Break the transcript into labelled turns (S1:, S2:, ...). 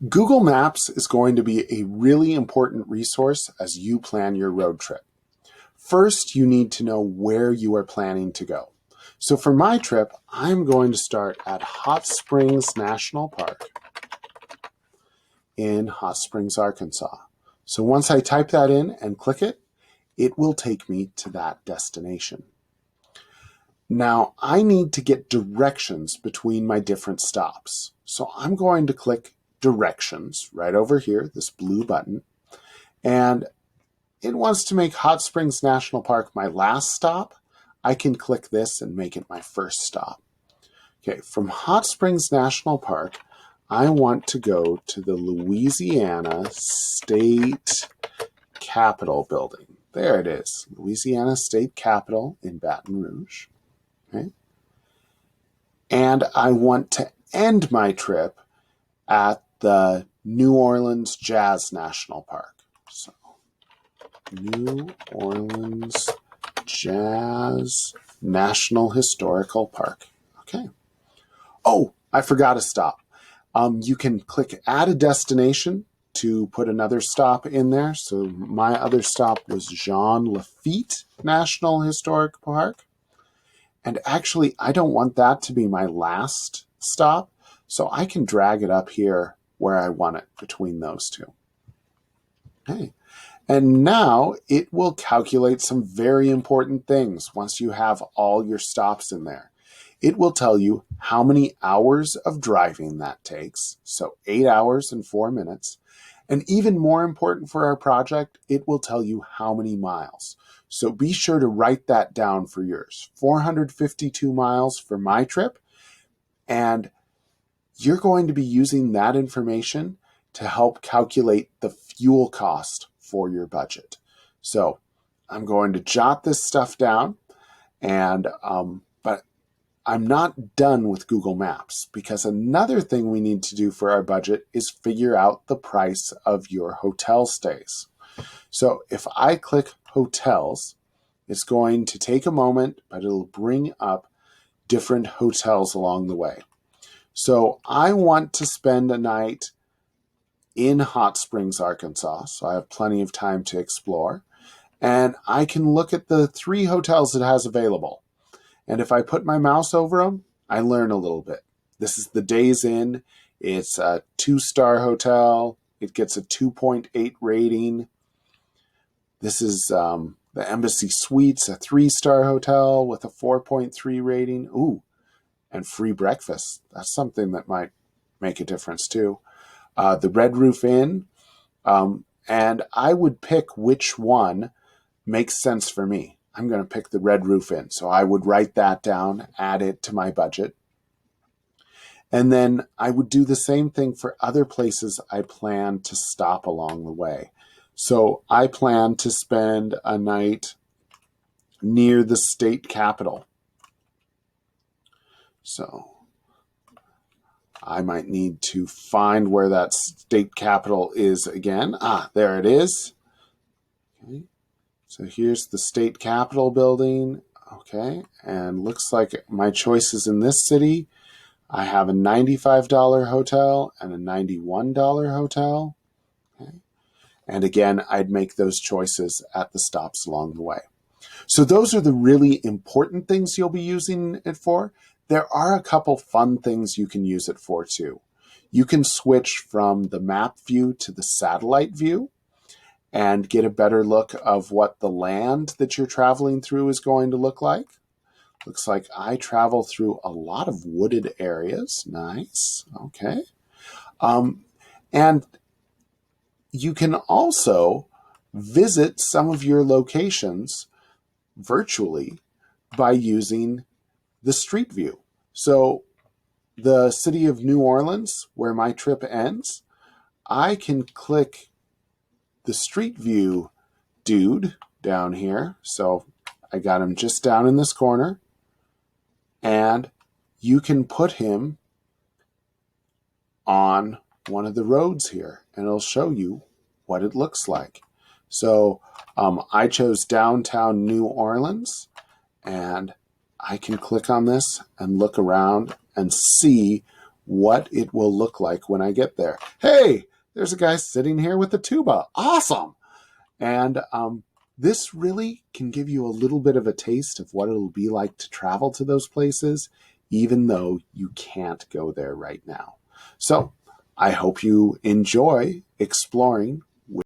S1: Google Maps is going to be a really important resource as you plan your road trip. First, you need to know where you are planning to go. So for my trip, I'm going to start at Hot Springs National Park in Hot Springs, Arkansas. So once I type that in and click it, it will take me to that destination. Now I need to get directions between my different stops. So I'm going to click Directions right over here, this blue button, and it wants to make Hot Springs National Park my last stop. I can click this and make it my first stop. Okay, from Hot Springs National Park, I want to go to the Louisiana State Capitol building. There it is, Louisiana State Capitol in Baton Rouge. Okay. And I want to end my trip at the New Orleans Jazz National Park. So, New Orleans Jazz National Historical Park. Okay. Oh, I forgot a stop. You can click Add a Destination to put another stop in there. So my other stop was Jean Lafitte National Historic Park. And actually, I don't want that to be my last stop. So I can drag it up here where I want it between those two. Okay. And now it will calculate some very important things once you have all your stops in there. It will tell you how many hours of driving that takes. So 8 hours and 4 minutes. And even more important for our project, it will tell you how many miles. So be sure to write that down for yours. 452 miles for my trip. And you're going to be using that information to help calculate the fuel cost for your budget. So I'm going to jot this stuff down, and but I'm not done with Google Maps, because another thing we need to do for our budget is figure out the price of your hotel stays. So if I click hotels, it's going to take a moment, but it'll bring up different hotels along the way. So I want to spend a night in Hot Springs, Arkansas, so I have plenty of time to explore. And I can look at the 3 hotels it has available. And if I put my mouse over them, I learn a little bit. This is the Days Inn. It's a 2-star hotel. It gets a 2.8 rating. This is the Embassy Suites, a 3-star hotel with a 4.3 rating. Ooh, and free breakfast. That's something that might make a difference too. The Red Roof Inn. And I would pick which one makes sense for me. I'm going to pick the Red Roof Inn. So I would write that down, add it to my budget. And then I would do the same thing for other places I plan to stop along the way. So I plan to spend a night near the state capitol. So I might need to find where that state capitol is again. Ah, there it is. Okay. So here's the state capitol building. Okay. And looks like my choices in this city. I have a $95 hotel and a $91 hotel. Okay. And again, I'd make those choices at the stops along the way. So those are the really important things you'll be using it for. There are a couple fun things you can use it for too. You can switch from the map view to the satellite view and get a better look of what the land that you're traveling through is going to look like. Looks like I travel through a lot of wooded areas. Nice. Okay. And you can also visit some of your locations virtually by using the Street View. So the city of New Orleans, where my trip ends, I can click the Street View dude down here. So I got him just down in this corner. And you can put him on one of the roads here, and it'll show you what it looks like. So I chose downtown New Orleans, and I can click on this and look around and see what it will look like when I get there. Hey, there's a guy sitting here with a tuba. Awesome. And this really can give you a little bit of a taste of what it'll be like to travel to those places, even though you can't go there right now. So I hope you enjoy exploring